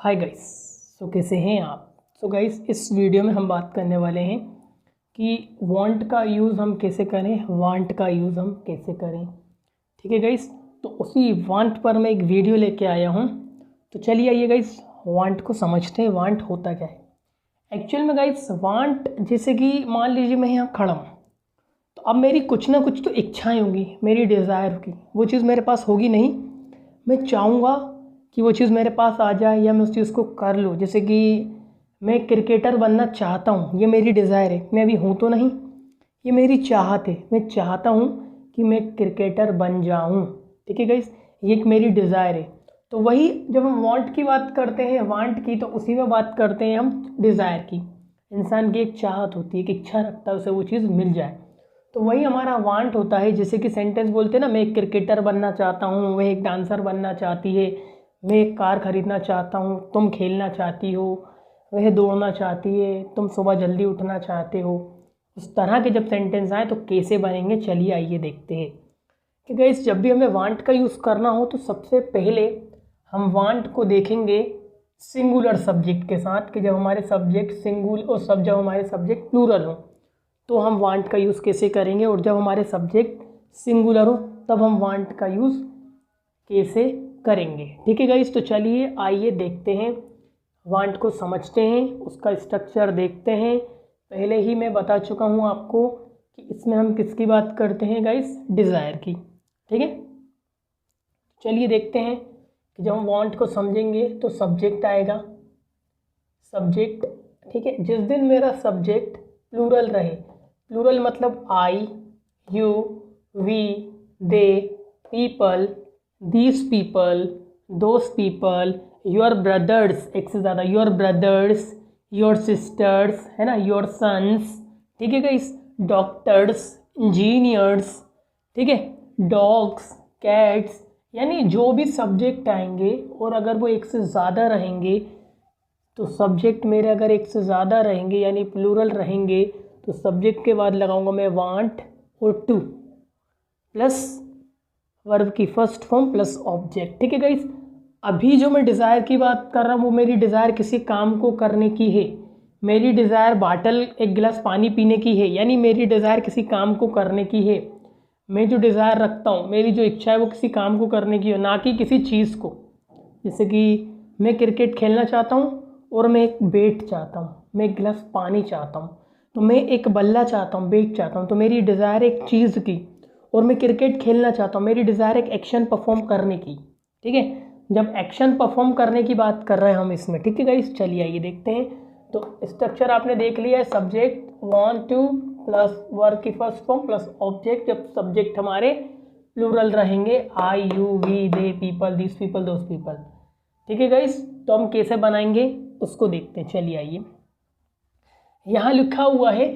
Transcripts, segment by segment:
Hi guys. सो कैसे हैं आप। सो गाइस, इस वीडियो में हम बात करने वाले हैं कि वांट का यूज़ हम कैसे करें, वांट का यूज़ हम कैसे करें। ठीक है गाइस, तो उसी वांट पर मैं एक वीडियो लेके आया हूँ। तो चलिए आइए गाइस, वांट को समझते हैं। वांट होता क्या है एक्चुअल में गाइस। वांट जैसे कि मान लीजिए मैं यहाँ खड़ा हूँ, तो अब मेरी कुछ ना कुछ तो इच्छाएं होंगी, मेरी डिज़ायर होगी। वो चीज़ मेरे पास होगी नहीं, मैं चाहूँगा कि वो चीज़ मेरे पास आ जाए या मैं उस चीज़ को कर लूँ। जैसे कि मैं क्रिकेटर बनना चाहता हूँ, ये मेरी डिज़ायर है। मैं अभी हूँ तो नहीं, ये मेरी चाहत है। मैं चाहता हूँ कि मैं क्रिकेटर बन जाऊँ। ठीक है गाइस, ये एक मेरी डिज़ायर है। तो वही जब हम वांट की बात करते हैं, वांट की, तो उसी में बात करते हैं हम डिज़ायर की। इंसान की एक चाहत होती है, एक इच्छा रखता है उसे वो चीज़ मिल जाए। तो वही हमारा वांट होता है। जैसे कि सेंटेंस बोलते हैं ना, मैं एक क्रिकेटर बनना चाहता हूँ, वह एक डांसर बनना चाहती है, मैं एक कार खरीदना चाहता हूँ, तुम खेलना चाहती हो, वह दौड़ना चाहती है, तुम सुबह जल्दी उठना चाहते हो। उस तरह के जब सेंटेंस आए तो कैसे बनेंगे, चलिए आइए देखते हैं। कि गाइस, जब भी हमें वांट का यूज़ करना हो तो सबसे पहले हम वांट को देखेंगे सिंगुलर सब्जेक्ट के साथ। कि जब हमारे सब्जेक्ट सिंगुलर और जब हमारे सब्जेक्ट प्लूरल हो तो हम वांट का यूज़ कैसे करेंगे, और जब हमारे सब्जेक्ट सिंगुलर हो तब हम वांट का यूज़ कैसे करेंगे। ठीक है गाइस, तो चलिए आइए देखते हैं, वांट को समझते हैं, उसका स्ट्रक्चर देखते हैं। पहले ही मैं बता चुका हूँ आपको कि इसमें हम किसकी बात करते हैं गाइस, डिज़ायर की। ठीक है, चलिए देखते हैं कि जब हम वांट को समझेंगे तो सब्जेक्ट आएगा, सब्जेक्ट। ठीक है, जिस दिन मेरा सब्जेक्ट प्लूरल रहे, प्लूरल मतलब I, you, we, they, people, these people, those people, your brothers, एक से ज़्यादा, योर ब्रदर्स, योर सिस्टर्स, है ना, योर सन्स। ठीक है गाइस, डॉक्टर्स, इंजीनियर्स, ठीक है, डॉग्स, कैट्स, यानी जो भी सब्जेक्ट आएंगे और अगर वो एक से ज़्यादा रहेंगे तो सब्जेक्ट मेरे अगर एक से ज़्यादा रहेंगे यानी प्लूरल रहेंगे तो सब्जेक्ट के बाद लगाऊंगा मैं वांट और टू प्लस वर्ब की फर्स्ट फॉर्म प्लस ऑब्जेक्ट। ठीक है गाइस, अभी जो मैं डिज़ायर की बात कर रहा हूँ वो मेरी डिज़ायर किसी काम को करने की है। मेरी डिज़ायर बाटल एक गिलास पानी पीने की है, यानी मेरी डिज़ायर किसी काम को करने की है। मैं जो डिज़ायर रखता हूँ, मेरी जो इच्छा है वो किसी काम को करने की हो, ना कि किसी चीज़ को। जैसे कि मैं क्रिकेट खेलना चाहता हूँ और मैं एक बैट चाहता हूँ, मैं एक गिलास पानी चाहता हूँ, तो मैं एक बल्ला चाहता हूँ, बैट चाहता हूँ। तो मेरी डिज़ायर एक चीज़ की, और मैं क्रिकेट खेलना चाहता हूँ, मेरी डिज़ायर एक एक्शन परफॉर्म करने की। ठीक है, जब एक्शन परफॉर्म करने की बात कर रहे हैं हम इसमें। ठीक है गाइस, चलिए आइए देखते हैं। तो स्ट्रक्चर आपने देख लिया है, subject want to plus verb की फर्स्ट फॉर्म प्लस ऑब्जेक्ट। जब सब्जेक्ट हमारे प्लूरल रहेंगे, I, you, we, they, people, this people, those people. ठीक है गाइस, तो हम कैसे बनाएंगे उसको देखते हैं। चलिए आइए, यहाँ लिखा हुआ है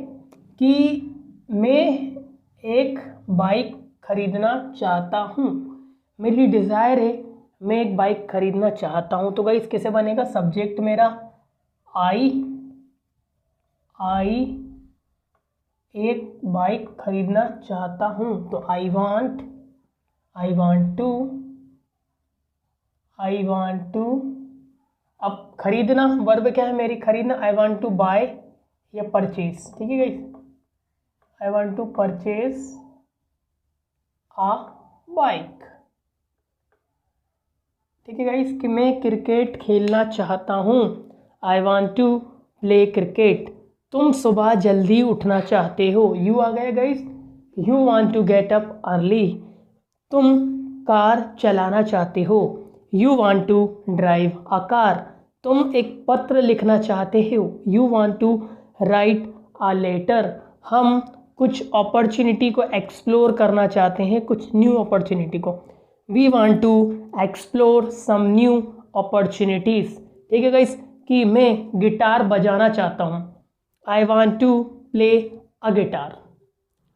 कि मैं एक बाइक खरीदना चाहता हूँ। मेरी डिज़ायर है, मैं एक बाइक खरीदना चाहता हूँ। तो गाइस कैसे बनेगा, सब्जेक्ट मेरा आई एक बाइक खरीदना चाहता हूँ, तो आई वांट टू। अब खरीदना वर्ब क्या है मेरी, खरीदना, आई वांट टू बाय या परचेज। ठीक है guys, I want to purchase a bike. ठीक है गाइस, कि मैं क्रिकेट खेलना चाहता हूँ, I want to play cricket. तुम सुबह जल्दी उठना चाहते हो, यू आ गया guys, you want to get up early. तुम कार चलाना चाहते हो, you want to drive a car. तुम एक पत्र लिखना चाहते हो, you want to write a letter. हम कुछ अपॉर्चुनिटी को एक्सप्लोर करना चाहते हैं, कुछ न्यू अपॉर्चुनिटी को, we want to explore some new opportunities. ठीक है गाइस, कि मैं गिटार बजाना चाहता हूँ, I want to play a guitar.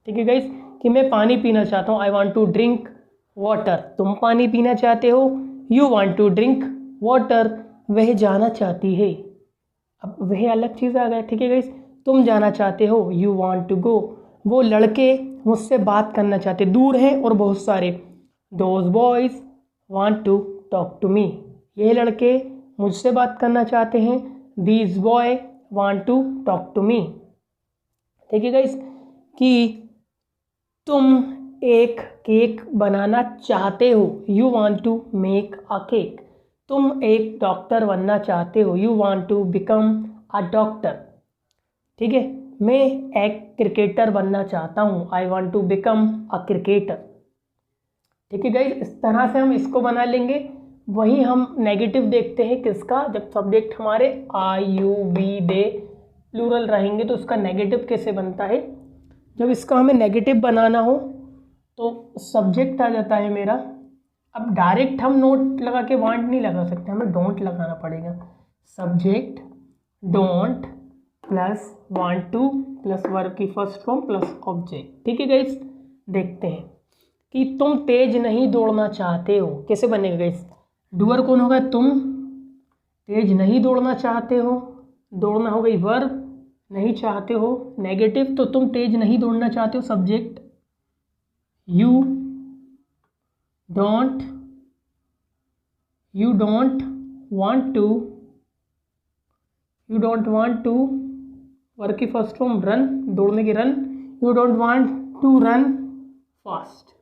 ठीक है गाइस, कि मैं पानी पीना चाहता हूँ, I want to drink water. तुम पानी पीना चाहते हो, you want to drink water. वह जाना चाहती है, अब वह अलग चीज़ आ गया। ठीक है गाइस, तुम जाना चाहते हो, यू वांट टू गो। वो लड़के मुझसे बात करना चाहते, दूर हैं और बहुत सारे, those boys want to talk to me. ये लड़के मुझसे बात करना चाहते हैं। These boy want to talk to me. ठीक है गाइस, कि तुम एक केक बनाना चाहते हो, you want to make a cake. तुम एक डॉक्टर बनना चाहते हो, you want to become a doctor. ठीक है, मैं एक क्रिकेटर बनना चाहता हूँ, I want to become a cricketer. ठीक है गाइस, इस तरह से हम इसको बना लेंगे। वही हम नेगेटिव देखते हैं किसका, जब सब्जेक्ट हमारे आई यू वी दे प्लूरल रहेंगे तो उसका नेगेटिव कैसे बनता है। जब इसका हमें नेगेटिव बनाना हो तो सब्जेक्ट आ जाता है मेरा। अब डायरेक्ट हम नोट लगा के वांट नहीं लगा सकते, हमें डोंट लगाना पड़ेगा। Subject don't plus want to plus verb की फर्स्ट फॉर्म प्लस ऑब्जेक्ट। ठीक है गाइस, देखते हैं कि तुम तेज नहीं दौड़ना चाहते हो, कैसे बनेगा गाइस। डूअर कौन होगा, तुम। तेज नहीं दौड़ना चाहते हो, दौड़ना हो गई वर्ब, नहीं चाहते हो नेगेटिव, तो तुम तेज नहीं दौड़ना चाहते हो subject. You don't want to verb की फर्स्ट फॉर्म रन, दौड़ने की run, you don't want to run fast.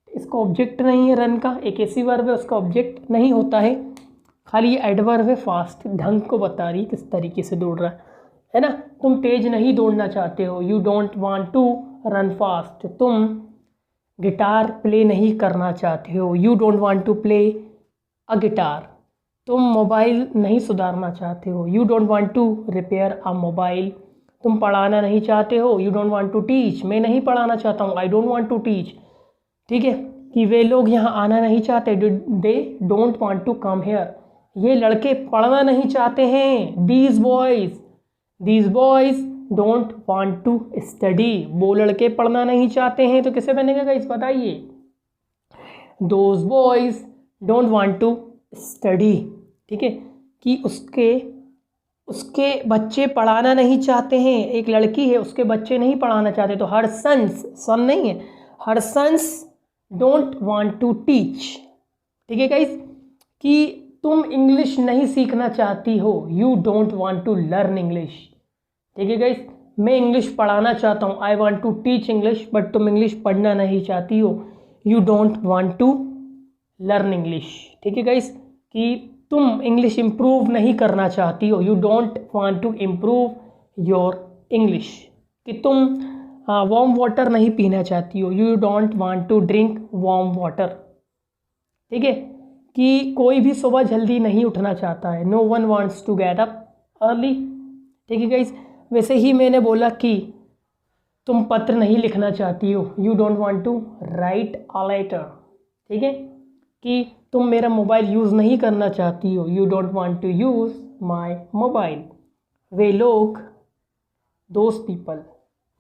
इसका ऑब्जेक्ट नहीं है रन का, एक ऐसी वर्ब है उसका ऑब्जेक्ट नहीं होता है, खाली ये एडवर्ब है फास्ट, ढंग को बता रही किस तरीके से दौड़ रहा है ना। तुम तेज नहीं दौड़ना चाहते हो, you don't want to run fast. तुम गिटार प्ले नहीं करना चाहते हो, you don't want to play a guitar. तुम मोबाइल नहीं सुधारना चाहते हो, you don't want to repair a mobile. तुम पढ़ाना नहीं चाहते हो, you don't want to teach. मैं नहीं पढ़ाना चाहता हूँ, I don't want to teach. ठीक है, कि वे लोग यहाँ आना नहीं चाहते, they don't want to come here. ये लड़के पढ़ना नहीं चाहते हैं, these boys don't want to study. वो लड़के पढ़ना नहीं चाहते हैं, तो कैसे बनेगा गाइस बताइए। Those boys don't want to study. ठीक है, कि उसके बच्चे पढ़ाना नहीं चाहते हैं, एक लड़की है उसके बच्चे नहीं पढ़ाना चाहते, तो हर सन नहीं है, her sons don't want to teach. ठीक है गाइस, कि तुम इंग्लिश नहीं सीखना चाहती हो, you don't want to learn English. ठीक है गाइस, मैं इंग्लिश पढ़ाना चाहता हूँ, I want to teach English, but तुम इंग्लिश पढ़ना नहीं चाहती हो, you don't want to learn English. ठीक है गाइस, कि तुम इंग्लिश इम्प्रूव नहीं करना चाहती हो, you don't want to improve your English. कि तुम वार्म वाटर नहीं पीना चाहती हो, you don't want to drink warm water. ठीक है, कि कोई भी सुबह जल्दी नहीं उठना चाहता है, no one wants to get up early. ठीक है गाइस, वैसे ही मैंने बोला कि तुम पत्र नहीं लिखना चाहती हो, you don't want to write a letter. ठीक है, कि तुम मेरा मोबाइल यूज़ नहीं करना चाहती हो, you don't want to use my mobile. वे लोग, दोज पीपल,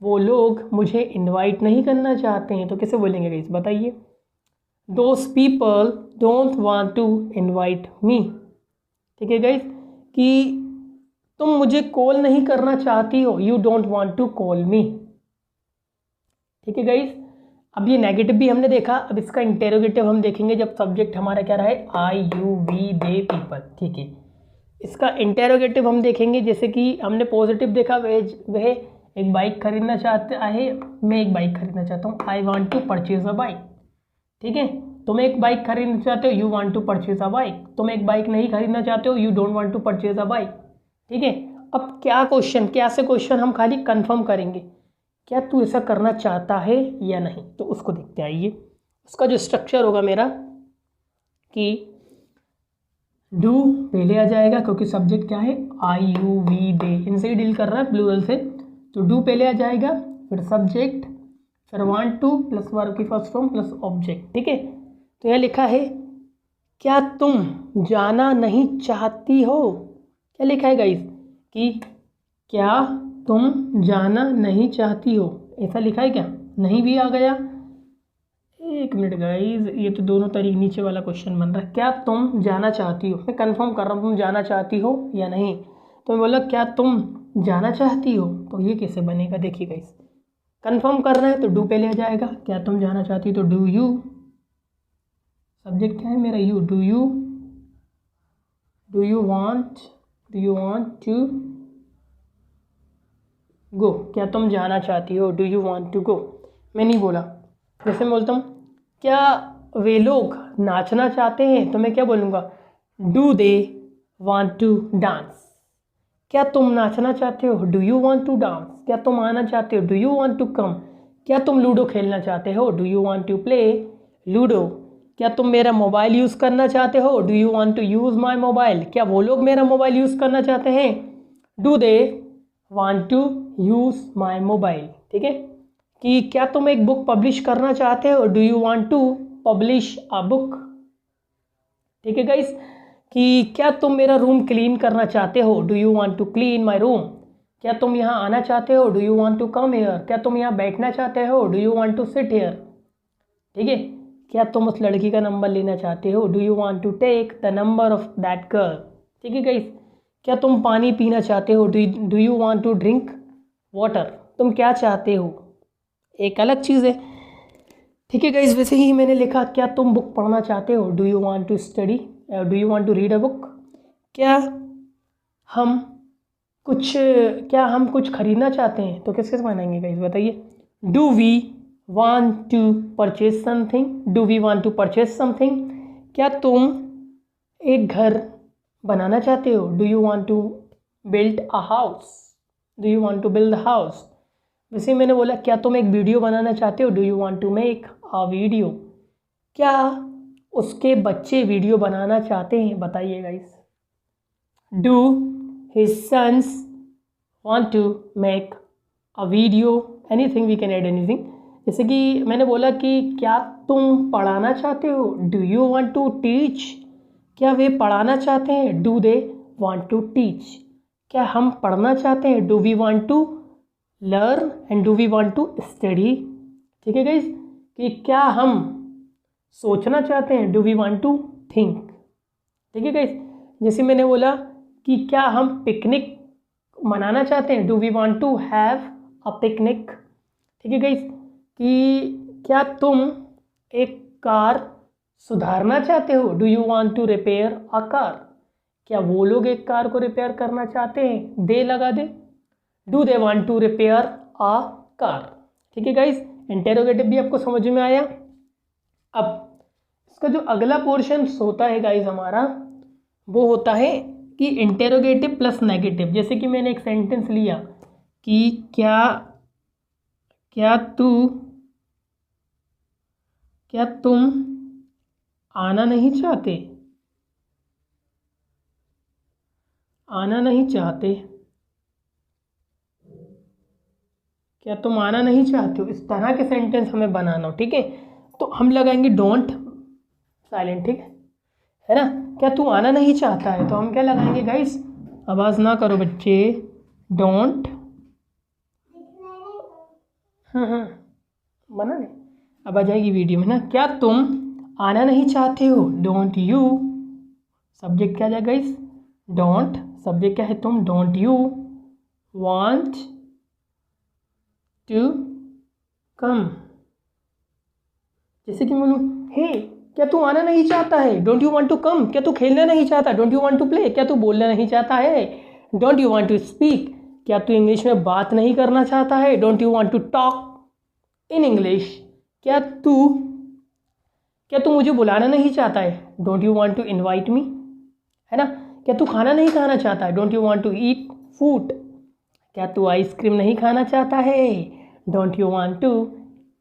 वो लोग मुझे इनवाइट नहीं करना चाहते हैं, तो कैसे बोलेंगे गाइस बताइए। Those people don't want to invite me. ठीक है गाइस, कि तुम मुझे कॉल नहीं करना चाहती हो, you don't want to call me. ठीक है गाइस, अब ये नेगेटिव भी हमने देखा, अब इसका इंटेरोगेटिव हम देखेंगे जब सब्जेक्ट हमारा क्या रहा है, आई यू वी दे पीपल। ठीक है, इसका इंटेरोगेटिव हम देखेंगे, जैसे कि हमने पॉजिटिव देखा, वह एक बाइक खरीदना चाहते है, मैं एक बाइक खरीदना चाहता हूँ, I want to purchase a bike. ठीक है, तुम एक बाइक खरीदना चाहते हो, you want to purchase a bike. तुम एक बाइक नहीं खरीदना चाहते हो, you don't want to purchase a bike. ठीक है, अब क्या से क्वेश्चन हम खाली कंफर्म करेंगे, क्या तू ऐसा करना चाहता है या नहीं, तो उसको देखते आइए। उसका जो स्ट्रक्चर होगा मेरा कि डू पहले आ जाएगा, क्योंकि सब्जेक्ट क्या है, आई यू वी दे, इनसे ही डील कर रहा है प्लूरल से, तो डू पहले आ जाएगा, फिर सब्जेक्ट, फिर वांट टू प्लस वर्ब की फर्स्ट फॉर्म प्लस ऑब्जेक्ट। ठीक है, तो यहाँ लिखा है क्या तुम जाना नहीं चाहती हो, क्या लिखा है गाइस, कि क्या तुम जाना नहीं चाहती हो, ऐसा लिखा है क्या, नहीं भी आ गया। एक मिनट गाइस, ये तो दोनों तरीके नीचे वाला क्वेश्चन बन रहा है, क्या तुम जाना चाहती हो, मैं कंफर्म कर रहा हूँ तुम जाना चाहती हो या नहीं, तो मैं बोला क्या तुम जाना चाहती हो, तो ये कैसे बनेगा देखिए गाइस, कंफर्म करना है तो डू पहले आ जाएगा, क्या तुम जाना चाहती हो तो डू यू, सब्जेक्ट क्या है मेरा you, do you do you want to go, क्या तुम जाना चाहती हो, do you want to go. मैं नहीं बोला, जैसे मैं बोलता हूँ क्या वे लोग नाचना चाहते हैं, तो मैं क्या बोलूँगा, do they want to dance. क्या तुम नाचना चाहते हो, do you want to dance. क्या तुम आना चाहते हो, do you want to come. क्या तुम लूडो खेलना चाहते हो, do you want to play ludo. क्या तुम मेरा मोबाइल यूज़ करना चाहते हो, do you want to use my mobile. क्या वो लोग मेरा मोबाइल यूज़ करना चाहते हैं, do they want to use my mobile. ठीक है, कि क्या तुम एक बुक पब्लिश करना चाहते हो, do you want to publish a book. ठीक है गाइस, कि क्या तुम मेरा रूम क्लीन करना चाहते हो, do you want to clean my room. क्या तुम यहाँ आना चाहते हो, do you want to come here. क्या तुम यहाँ बैठना चाहते हो, do you want to sit here. ठीक है, क्या तुम उस लड़की का नंबर लेना चाहते हो, do you want to take the number of that girl. ठीक है गाइस, क्या तुम पानी पीना चाहते हो, do you want to drink water. तुम क्या चाहते हो एक अलग चीज़ है। ठीक है गाइस, वैसे ही मैंने लिखा क्या तुम बुक पढ़ना चाहते हो, do you want to study, do you want to read a book. क्या हम कुछ खरीदना चाहते हैं, तो किस बनाएंगे गाइस बताइए। Do we want to purchase something, do we want to purchase something. क्या तुम एक घर बनाना चाहते हो, do you want to build a house, do you want to build a house. वैसे मैंने बोला क्या तुम एक वीडियो बनाना चाहते हो, do you want to make a video. क्या उसके बच्चे वीडियो बनाना चाहते हैं, बताइए गाइस। Do his sons want to make a video, anything, we can add anything. जैसे कि मैंने बोला कि क्या तुम पढ़ाना चाहते हो, do you want to teach. क्या वे पढ़ाना चाहते हैं, do they want to teach. क्या हम पढ़ना चाहते हैं, do we want to learn and do we want to study. ठीक है गाइस, कि क्या हम सोचना चाहते हैं, do we want to think. ठीक है गाइस, जैसे मैंने बोला कि क्या हम पिकनिक मनाना चाहते हैं, do we want to have a picnic. ठीक है गाइस, कि क्या तुम एक कार सुधारना चाहते हो, do you want to repair a car. क्या वो लोग एक कार को रिपेयर करना चाहते हैं, दे लगा दे, do they want to repair a car. ठीक है गाइस, इंटेरोगेटिव भी आपको समझ में आया। अब इसका जो अगला पोर्शन होता है गाइस हमारा, वो होता है कि इंटेरोगेटिव प्लस नेगेटिव। जैसे कि मैंने एक सेंटेंस लिया कि क्या तुम आना नहीं चाहते, क्या तुम आना नहीं चाहते हो। इस तरह के सेंटेंस हमें बनाना हो। ठीक है, तो हम लगाएंगे डोंट साइलेंट। ठीक है ना, क्या तू आना नहीं चाहता है, तो हम क्या लगाएंगे गाइस, आवाज़ ना करो बच्चे, डोंट। हाँ बना नहीं, अब आ जाएगी वीडियो में ना। क्या तुम आना नहीं चाहते हो, डोंट यू। सब्जेक्ट क्या जाएगा गाइस, डोंट। सब्जेक्ट क्या है, तुम, don't you want to come. जैसे कि बोलूँ, हे क्या तू आना नहीं चाहता है, don't you want to come. क्या तू खेलना नहीं चाहता, don't you want to play. क्या तू बोलना नहीं चाहता है, don't you want to speak. क्या तू इंग्लिश में बात नहीं करना चाहता है, don't you want to talk in English. क्या तू मुझे बुलाना नहीं चाहता है, don't you want to invite me, है ना। क्या तू खाना नहीं खाना चाहता है, don't you want to eat food. क्या तू आइसक्रीम नहीं खाना चाहता है, don't you want to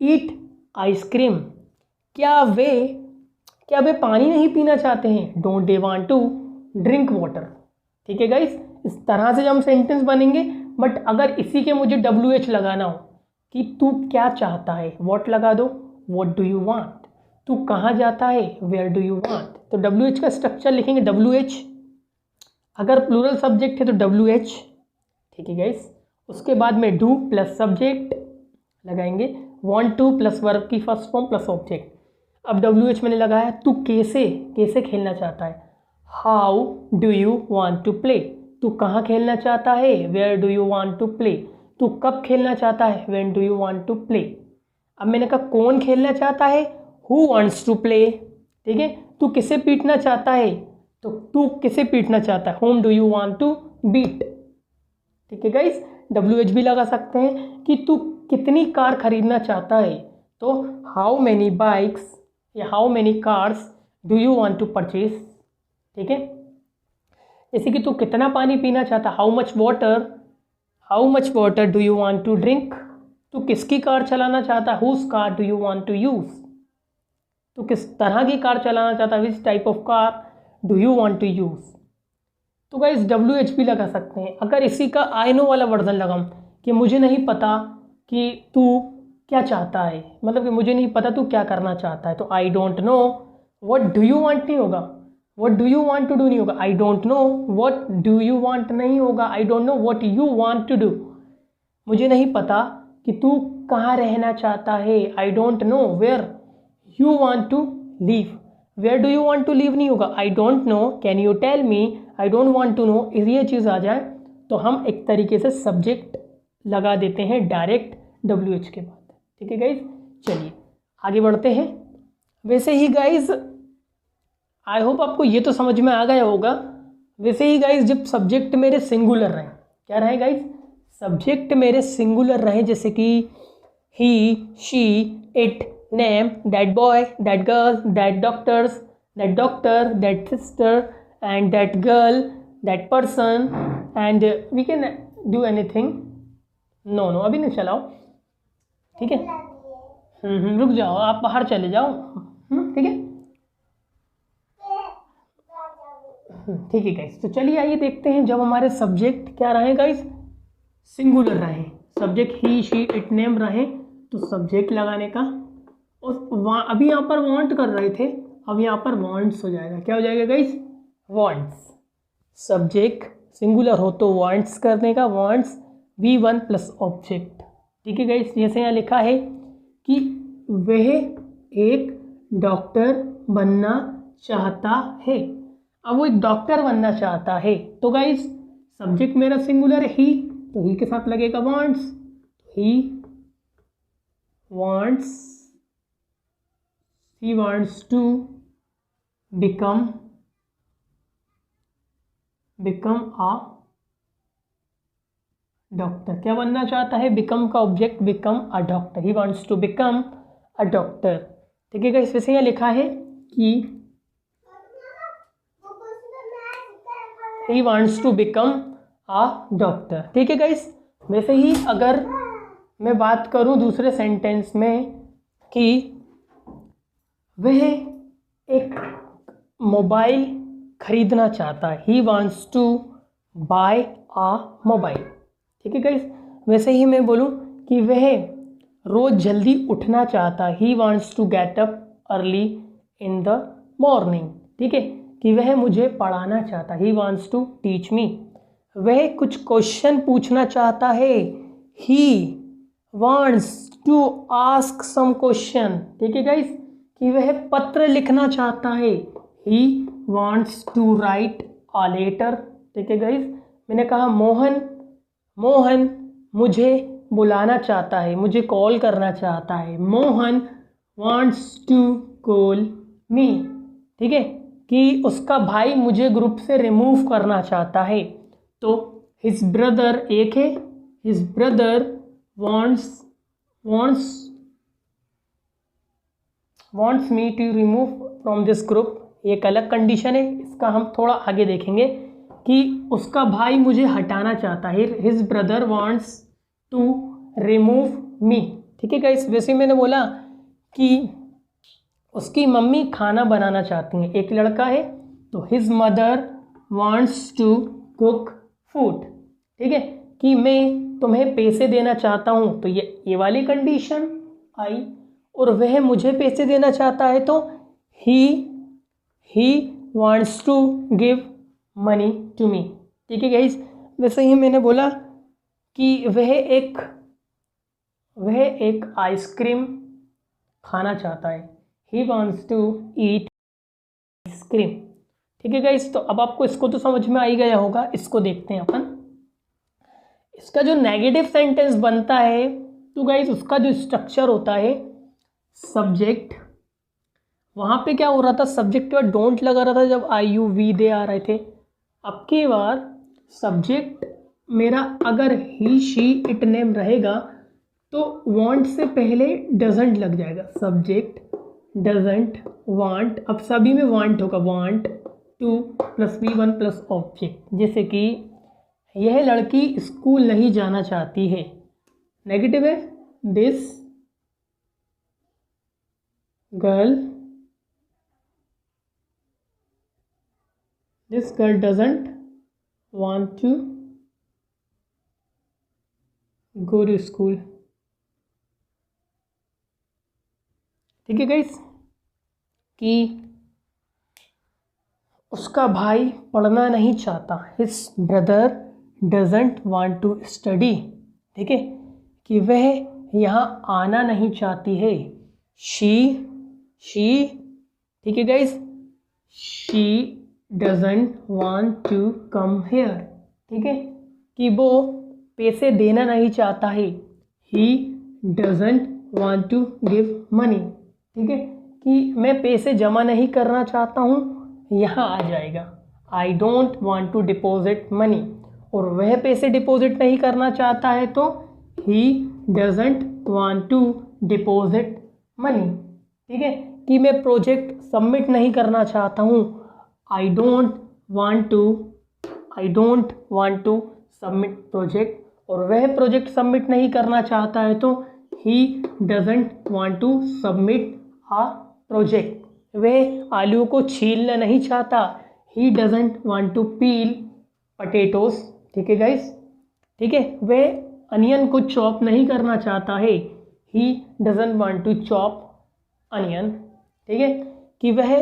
eat ice cream. क्या वे पानी नहीं पीना चाहते हैं, don't they want to drink water. ठीक है गाइस, इस तरह से हम सेंटेंस बनेंगे। बट अगर इसी के मुझे WH लगाना हो कि तू क्या चाहता है, वॉट लगा दो, वॉट डू यू वांट। तू कहाँ जाता है, वेयर डू यू वांट। तो WH का स्ट्रक्चर लिखेंगे WH। अगर प्लूरल सब्जेक्ट है तो WH। ठीक है गाइस, उसके बाद में डू प्लस सब्जेक्ट लगाएंगे, वांट टू प्लस वर्ब की फर्स्ट फॉर्म प्लस ऑब्जेक्ट। अब WH मैंने लगाया, तू कैसे खेलना चाहता है, how do you want to play. तू कहाँ खेलना चाहता है, where do you want to play. तू कब खेलना चाहता है, when do you want to play. अब मैंने कहा कौन खेलना चाहता है, हु वांट्स टू प्ले। ठीक है, तू किसे पीटना चाहता है, तो तू किसे पीटना चाहता है, whom do you want to beat। ठीक है गाइस, WH भी लगा सकते हैं कि तू कितनी कार खरीदना चाहता है, तो हाउ मैनी बाइक्स या how many cars do you want to purchase. ठीक है, जैसे कि तू कितना पानी पीना चाहता, how much water do you want to drink. तू किसकी कार चलाना चाहता, whose car do you want to use. तू किस तरह की कार चलाना चाहता, which type of car do you want to use. तो गाइस WH भी लगा सकते हैं। अगर इसी का आई नो वाला वर्जन लगाऊं कि मुझे नहीं पता कि तू क्या चाहता है, मतलब कि मुझे नहीं पता तू क्या करना चाहता है, तो I don't know what do you want नहीं होगा, what do you want to do नहीं होगा, I don't know what do you want नहीं होगा, I don't know what you want to do. मुझे नहीं पता कि तू कहाँ रहना चाहता है, I don't know where you want to leave. Where do you want to leave नहीं होगा, I don't know, can you tell me, I don't want to know. ये चीज़ आ जाए तो हम एक तरीके से सब्जेक्ट लगा देते हैं डायरेक्ट WH के बाद। ठीक है गाइज, चलिए आगे बढ़ते हैं। वैसे ही गाइज आई होप आपको ये तो समझ में आ गया होगा। वैसे ही गाइज जब सब्जेक्ट मेरे सिंगुलर रहें, क्या रहे गाइज, सब्जेक्ट मेरे सिंगुलर रहें, जैसे कि he, she, it, name, that boy, that girl, that doctors, that doctor, that sister and that girl, that person, and we can do anything। no अभी नहीं चलाओ, ठीक है। रुक जाओ, आप बाहर चले जाओ। ठीक है, ठीक है गाइस। तो चलिए आइए देखते हैं, जब हमारे सब्जेक्ट क्या रहे गाइस, सिंगुलर रहे, subject he, she, it, name रहे, तो सब्जेक्ट लगाने का, और अभी यहाँ पर वांट कर रहे थे, अब यहाँ पर वांट्स हो जाएगा। क्या हो जाएगा गाइस, वांट्स। सब्जेक्ट सिंगुलर हो तो वांट्स करने का, वांट्स V1 प्लस ऑब्जेक्ट। ठीक है गाइस, जैसे यहाँ लिखा है कि वह एक डॉक्टर बनना चाहता है। अब वो एक डॉक्टर बनना चाहता है, तो गाइस सब्जेक्ट मेरा सिंगुलर है ही, तो ही के साथ लगेगा wants, he wants to become a doctor. क्या बनना चाहता है, बिकम का object, become a doctor, he wants to become a doctor. ठीक है गाइस, वैसे यहाँ लिखा है कि he wants to become a doctor. ठीक है गाइस, वैसे ही अगर मैं बात करूँ दूसरे सेंटेंस में कि वह एक मोबाइल खरीदना चाहता है, he wants to buy a mobile. ठीक है गाइस, वैसे ही मैं बोलूँ कि वह रोज़ जल्दी उठना चाहता है, he wants to get up early in the morning. ठीक है, कि वह मुझे पढ़ाना चाहता है, he wants to teach me. वह कुछ क्वेश्चन पूछना चाहता है, he wants to ask some question. ठीक है गाइस, कि वह पत्र लिखना चाहता है, he wants to write a letter. ठीक है गाइस, मैंने कहा मोहन मुझे बुलाना चाहता है, मुझे कॉल करना चाहता है, Mohan wants to call me. ठीक है, कि उसका भाई मुझे ग्रुप से रिमूव करना चाहता है, तो हिज ब्रदर एक है, his brother wants me to remove from this group। एक अलग कंडीशन है, इसका हम थोड़ा आगे देखेंगे कि उसका भाई मुझे हटाना चाहता है, his brother wants to remove me। ठीक है गाइस, वैसे मैंने बोला कि उसकी मम्मी खाना बनाना चाहती हैं, एक लड़का है, तो his mother wants to cook food। ठीक है, कि मैं तुम्हें पैसे देना चाहता हूँ, तो ये वाली कंडीशन आई, और वह मुझे पैसे देना चाहता है, तो he wants to give money to me. ठीक है गाइस, वैसे ही मैंने बोला कि वह एक आइसक्रीम खाना चाहता है, he wants to eat ice cream. ठीक है गाइस, तो अब आपको इसको तो समझ में आ ही गया होगा। इसको देखते हैं अपन, इसका जो नेगेटिव सेंटेंस बनता है, तो गाइस उसका जो स्ट्रक्चर होता है, सब्जेक्ट वहाँ पे क्या हो रहा था, सब्जेक्ट में डोंट लगा रहा था जब आई यू वी दे आ रहे थे। अब की बार सब्जेक्ट मेरा अगर ही शी इट नेम रहेगा तो वांट से पहले डजंट लग जाएगा, सब्जेक्ट डजंट वांट। अब सभी में वांट होगा, want to plus V one plus object. जैसे कि यह लड़की स्कूल नहीं जाना चाहती है, नेगेटिव है, this girl doesn't want to go to school। ठीक है गाइस, कि उसका भाई पढ़ना नहीं चाहता, his brother doesn't want to study। ठीक है, कि वह यहाँ आना नहीं चाहती है, she ठीक है guys, she doesn't want to come here। ठीक है, कि वो पैसे देना नहीं चाहता है, he doesn't want to give money। ठीक है, कि मैं पैसे जमा नहीं करना चाहता हूँ, यहाँ आ जाएगा I don't want to deposit money। और वह पैसे डिपॉजिट नहीं करना चाहता है तो he doesn't want to deposit money। ठीक है, कि मैं प्रोजेक्ट सबमिट नहीं करना चाहता हूँ, I don't want to submit project। और वह प्रोजेक्ट सबमिट नहीं करना चाहता है तो he doesn't want to submit a project। वह आलू को छीलना नहीं चाहता, he doesn't want to peel potatoes। ठीक है गाइस, ठीक है, वह अनियन को चॉप नहीं करना चाहता है, he doesn't want to chop onion। ठीक है, कि वह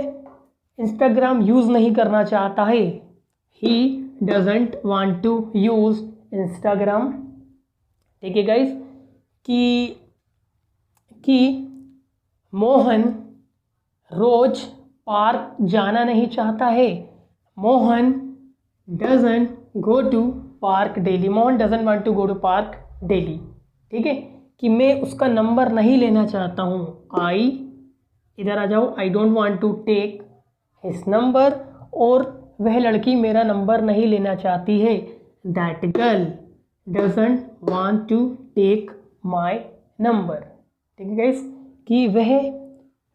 इंस्टाग्राम यूज़ नहीं करना चाहता है, he doesn't want to use Instagram. ठीक है गाइस, कि मोहन रोज पार्क जाना नहीं चाहता है, Mohan doesn't go to park daily, Mohan doesn't want to go to park daily. ठीक है, कि मैं उसका नंबर नहीं लेना चाहता हूँ, आई इधर आ जाओ, I don't want to take his number. और वह लड़की मेरा नंबर नहीं लेना चाहती है, that girl doesn't want to take my number. ठीक है गाइस, कि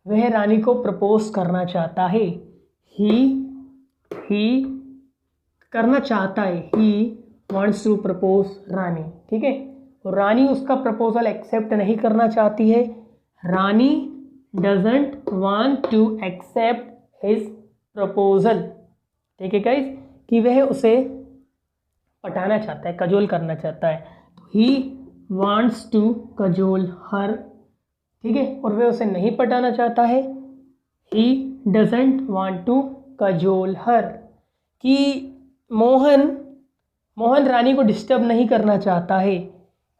वह रानी को प्रपोज करना चाहता है, ही करना चाहता है, ही वांट्स टू प्रपोज रानी। ठीक है, और रानी उसका प्रपोजल एक्सेप्ट नहीं करना चाहती है, Rani doesn't want to accept his proposal. ठीक है गाइस, कि वह उसे पटाना चाहता है, कजोल करना चाहता है, तो he wants to cajole her. ठीक है, और वह उसे नहीं पटाना चाहता है, he doesn't want to cajole her. कि मोहन रानी को डिस्टर्ब नहीं करना चाहता है,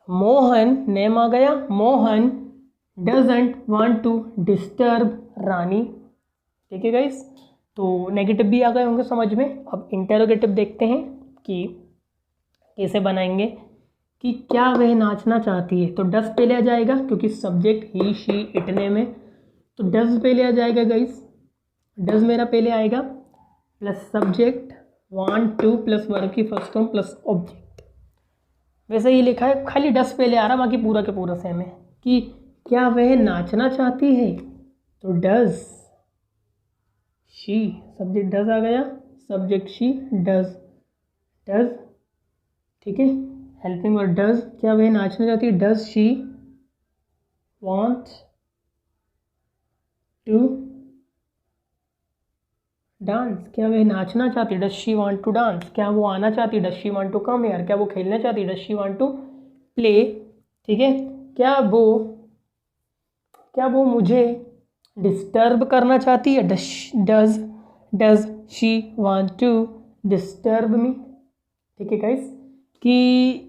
मोहन नेम आ गया, Mohan doesn't want to disturb Rani. ठीक है गाइस, तो नेगेटिव भी आ गए होंगे समझ में। अब इंटेरोगेटिव देखते हैं कि कैसे बनाएंगे, कि क्या वह नाचना चाहती है, तो डज पहले आ जाएगा क्योंकि subject he she it name है, तो डज पहले आ जाएगा गाइस, डज मेरा पहले आएगा plus subject want to plus verb की फर्स्ट फॉर्म प्लस ऑब्जेक्ट। वैसे ही लिखा है, खाली डज पहले आ रहा, बाकी पूरा के पूरा सेम है। कि क्या वह नाचना चाहती है, तो डज शी, सब्जेक्ट डज आ गया, सब्जेक्ट शी डज। ठीक है, हेल्पिंग वर्ड डज, क्या वह नाचना चाहती है, does she want to dance, क्या वह नाचना चाहती है, does she want to dance, क्या वो आना चाहती है, does she want to come here, क्या वो खेलना चाहती है, does she want to play. ठीक है, क्या वो मुझे डिस्टर्ब करना चाहती है, does she want to disturb me. ठीक है गाइस, कि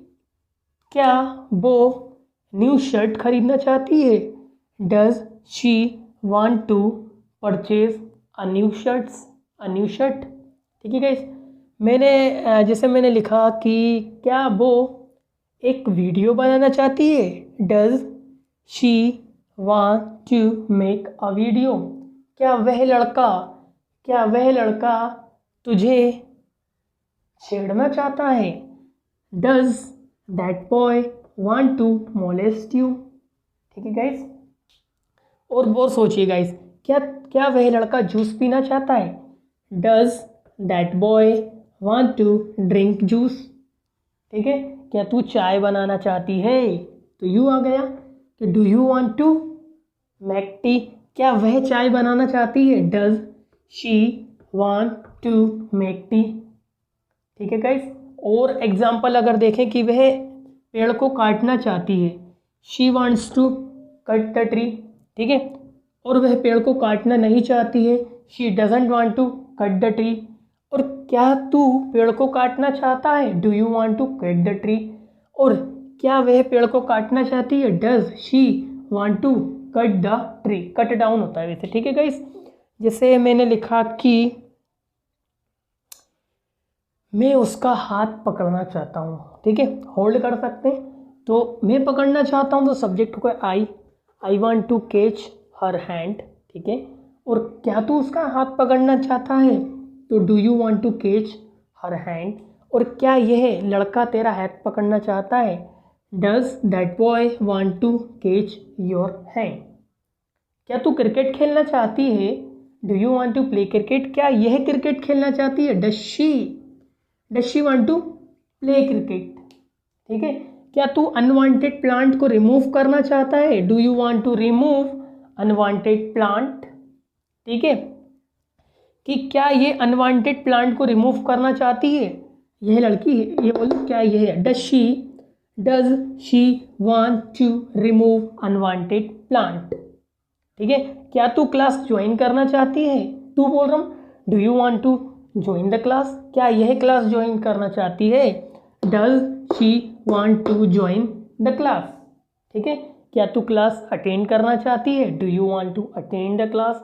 क्या वो न्यू शर्ट खरीदना चाहती है, does she want to purchase a new shirt. ठीक है गाइस, मैंने लिखा कि क्या वो एक वीडियो बनाना चाहती है, does she want to make a video, क्या वह लड़का तुझे छेड़ना चाहता है? Does that boy want to molest you? ठीक है गाइस, और सोचिए गाइस, क्या वह लड़का जूस पीना चाहता है? Does that boy want to drink juice? ठीक है, क्या तू चाय बनाना चाहती है? तो यू आ गया कि do you want to make tea? क्या वह चाय बनाना चाहती है? Does she want to make tea? ठीक है गाइस, और एग्जाम्पल अगर देखें कि वह पेड़ को काटना चाहती है, she wants to cut the tree. ठीक है, और वह पेड़ को काटना नहीं चाहती है, she doesn't want to cut the tree. और क्या तू पेड़ को काटना चाहता है? Do you want to cut the tree? और क्या वह पेड़ को काटना चाहती है? Does she want to cut the tree? Cut down होता है वैसे। ठीक है गाइस, जैसे मैंने लिखा कि मैं उसका हाथ पकड़ना चाहता हूँ। ठीक है, होल्ड कर सकते हैं। तो मैं पकड़ना चाहता हूँ तो सब्जेक्ट को I want to catch her hand. ठीक है, और क्या तू उसका हाथ पकड़ना चाहता है? तो do you want to catch her hand. और क्या यह लड़का तेरा हाथ पकड़ना चाहता है? Does that boy want to catch your hand? क्या तू क्रिकेट खेलना चाहती है? Do you want to play cricket? क्या यह क्रिकेट खेलना चाहती है? Does she want to play cricket? ठीक है, क्या तू अनवांटेड प्लांट को रिमूव करना चाहता है? Do you want to remove unwanted plant? ठीक है, कि क्या ये अनवांटेड प्लांट को रिमूव करना चाहती है? यह लड़की है, ये बोलो क्या ये है? Does she want to remove unwanted plant? ठीक है, क्या तू क्लास ज्वाइन करना चाहती है? तू बोल रहा हूँ, do you want to join the class? क्या यह क्लास ज्वाइन करना चाहती है? Does she want to join the class? ठीक है, क्या तू क्लास अटेंड करना चाहती है? Do you want to attend the class?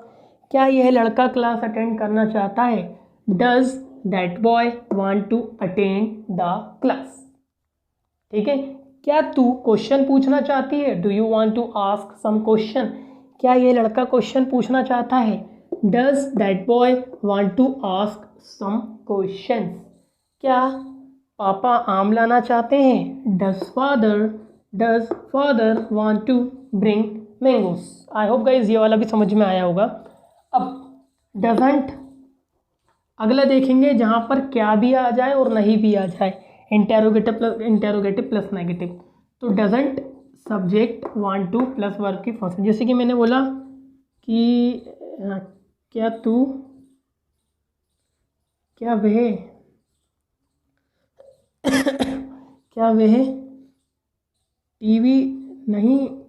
क्या यह लड़का क्लास अटेंड करना चाहता है? Does that boy want to attend the class? ठीक है, क्या तू क्वेश्चन पूछना चाहती है? Do you want to ask some question? क्या यह लड़का क्वेश्चन पूछना चाहता है? Does that boy want to ask some question? क्या पापा आम लाना चाहते हैं? Does father want to bring mangoes? I hope guys ये वाला भी समझ में आया होगा। अब डजंट अगला देखेंगे जहाँ पर क्या भी आ जाए और नहीं भी आ जाए, इंटेरोगेटिव प्लस नेगेटिव। तो doesn't subject want to plus verb की फर्स्ट, जैसे कि मैंने बोला कि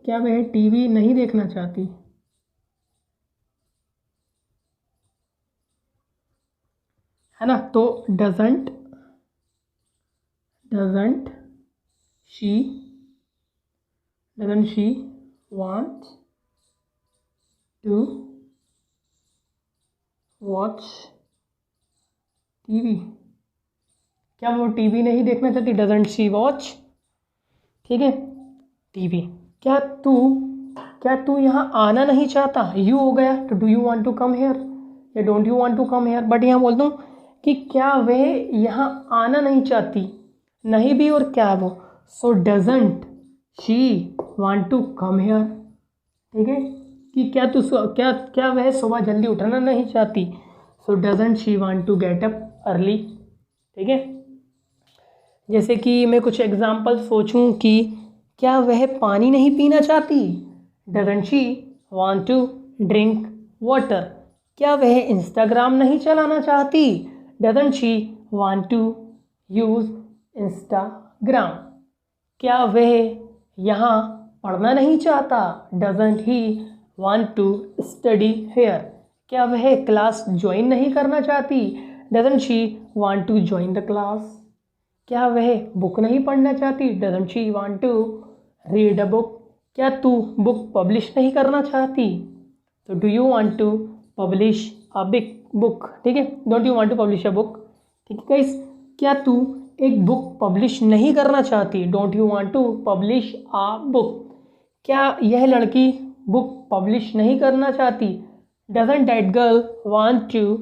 क्या वह टीवी नहीं देखना चाहती? है ना, तो doesn't she want to watch TV? क्या वो टीवी नहीं देखना चाहती? डजंट शी वॉच, ठीक है, टीवी। क्या तू यहाँ आना नहीं चाहता? यू हो गया, तो do you want to come here या don't you want to come here? But यहाँ बोल दूँ कि क्या वह यहाँ आना नहीं चाहती, नहीं भी और क्या वो, so doesn't she want to come here. ठीक है, कि क्या वह सुबह जल्दी उठना नहीं चाहती? So doesn't she want to get up early. ठीक है, जैसे कि मैं कुछ एग्जाम्पल सोचूं कि क्या वह पानी नहीं पीना चाहती? Doesn't she want to drink water? क्या वह इंस्टाग्राम नहीं चलाना चाहती? Doesn't she want to use Instagram? क्या वह यहाँ पढ़ना नहीं चाहता? Doesn't he want to study here? क्या वह क्लास ज्वाइन नहीं करना चाहती? Doesn't she want to join the class? क्या वह बुक नहीं पढ़ना चाहती? Doesn't she want to read a book? क्या तू बुक पब्लिश नहीं करना चाहती? तो do you want to publish a big book? ठीक है, don't you want to publish a book? ठीक है गाइस, क्या तू एक बुक पब्लिश नहीं करना चाहती? Don't you want to publish a book? क्या यह लड़की बुक पब्लिश नहीं करना चाहती? Doesn't that girl want to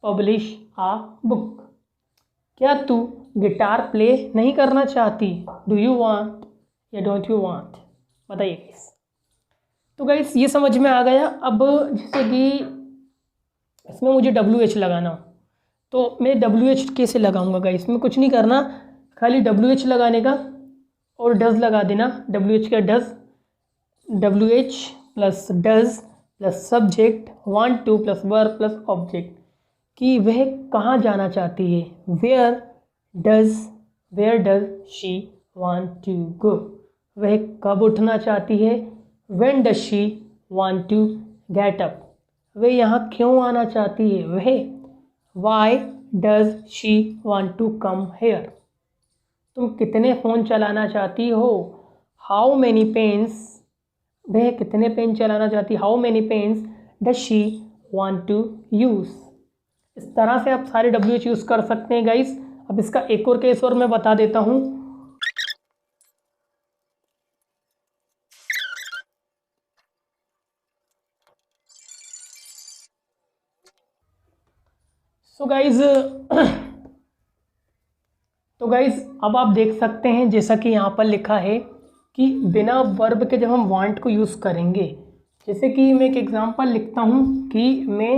publish a book. क्या तू गिटार प्ले नहीं करना चाहती? डू यू वांट या डोंट यू वांट? बताइए गाइस। तो गाइस ये समझ में आ गया। अब जैसे कि इसमें मुझे WH लगाना हो तो मैं WH कैसे लगाऊंगा गाइस? इसमें कुछ नहीं करना, खाली WH लगाने का और डज लगा देना। WH का does, WH plus does plus subject, want to plus verb plus object, कि वह कहाँ जाना चाहती है। Where does she want to go? वह कब उठना चाहती है। When does she want to get up? वह यहाँ क्यों आना चाहती है। वह why does she want to come here? तुम कितने फ़ोन चलाना चाहती हो। How many pens? वह कितने पेन चलाना चाहती। How many pens does she want to use? इस तरह से आप सारे WH यूज़ कर सकते हैं गाइस। अब इसका एक और केस और मैं बता देता हूँ। सो गाइज अब आप देख सकते हैं जैसा कि यहाँ पर लिखा है कि बिना वर्ब के जब हम वांट को यूज़ करेंगे, जैसे कि मैं एक एग्जांपल लिखता हूँ कि मैं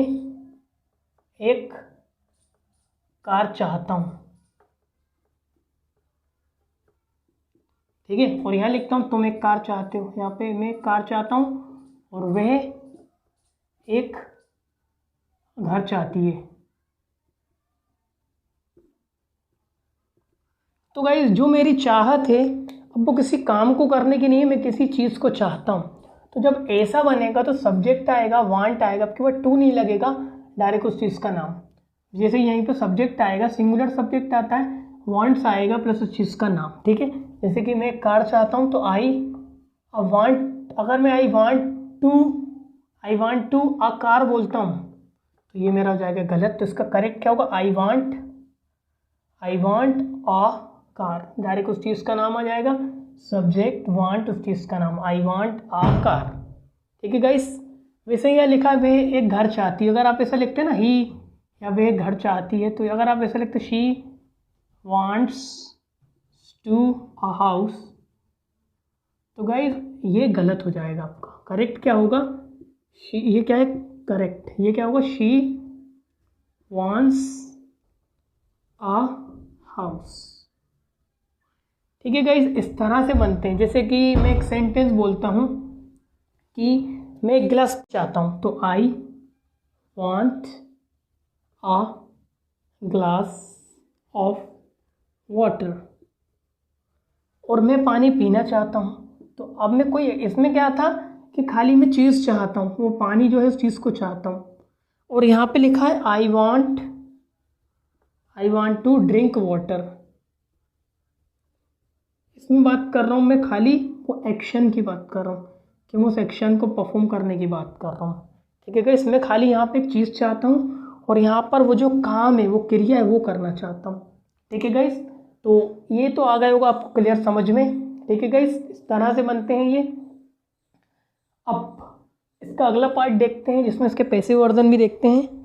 एक कार चाहता हूँ, ठीक है, और यहाँ लिखता हूँ तुम एक कार चाहते हो। यहाँ पे मैं एक कार चाहता हूँ और वह एक घर चाहती है। तो गाइस जो मेरी चाहत है अब वो किसी काम को करने की नहीं है, मैं किसी चीज़ को चाहता हूँ। तो जब ऐसा बनेगा तो सब्जेक्ट आएगा, वांट आएगा, आपके पास टू नहीं लगेगा, डायरेक्ट उस चीज़ का नाम। जैसे यहीं पे सब्जेक्ट आएगा, सिंगुलर सब्जेक्ट आता है, वांट्स आएगा प्लस उस चीज़ का नाम, ठीक है। जैसे कि मैं कार चाहता हूँ तो आई वांट, अगर मैं I want to a car बोलता हूँ तो ये मेरा हो जाएगा गलत। तो इसका करेक्ट क्या होगा, I want a car, direct उस चीज़ का नाम आ जाएगा। सब्जेक्ट वांट उस चीज़ का नाम, आई वांट आ कार, ठीक है गाइस। वैसे यहाँ लिखा है वह एक घर चाहती है, अगर आप ऐसा लिखते हैं ना ही, या वह एक घर चाहती है, तो अगर आप ऐसा लिखते she wants to a house, तो गाइस ये गलत हो जाएगा आपका। करेक्ट क्या होगा, ये क्या है करेक्ट, ये क्या होगा, शी वांट्स अ हाउस, ठीक है गाइज। इस तरह से बनते हैं। जैसे कि मैं एक सेंटेंस बोलता हूँ कि मैं एक गिलास चाहता हूँ, तो I want a glass of water, और मैं पानी पीना चाहता हूँ। तो अब मैं कोई, इसमें क्या था कि खाली मैं चीज़ चाहता हूँ, वो पानी जो है उस चीज़ को चाहता हूँ। और यहाँ पे लिखा है I want to drink water, इसमें बात कर रहा हूँ मैं खाली वो एक्शन की बात कर रहा हूँ कि मैं उस एक्शन को परफॉर्म करने की बात कर रहा हूँ, ठीक है गाइस। मैं खाली यहाँ पे एक चीज़ चाहता हूँ और यहाँ पर वो जो काम है, वो क्रिया है, वो करना चाहता हूँ, ठीक है गाइस। तो ये तो आ गया होगा आपको क्लियर समझ में, ठीक है गाइस। इस तरह से बनते हैं ये। अब इसका अगला पार्ट देखते हैं जिसमें इसके पैसिव वर्जन भी देखते हैं।